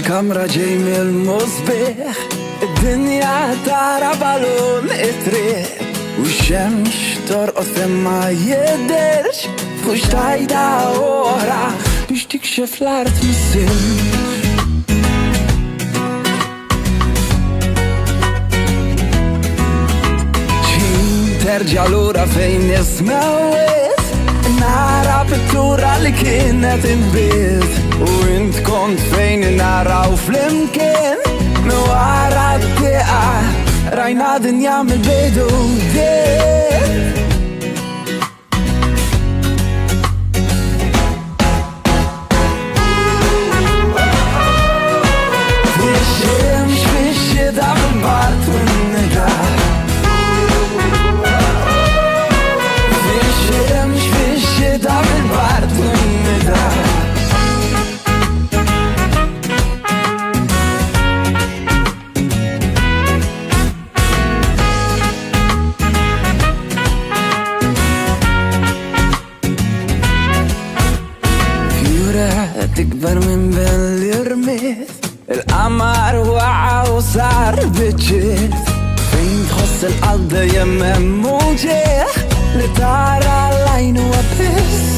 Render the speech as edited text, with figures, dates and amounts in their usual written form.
الكاميرا جاي من المصباح، الدنيا ترى بالون اتريق، والشمس ترقص ما يقدرش فوش تايدا ورا باش تكشف الارض من السن. ترجع لورا فين اسمعوت النار بالتورة اللي كانت انبيت، وانت كنت فين النار وفي المكان نوارا الدقة راينا دنيا من البيت وديت. في الشمس في الشتا بالبرد والندى، الشتا بالبرد والندى. فيورة تكبر من بين اللي رميت، القمر وقع وصار بتشيت، فين تخص الأرض يمم موجه لترى العين وبس.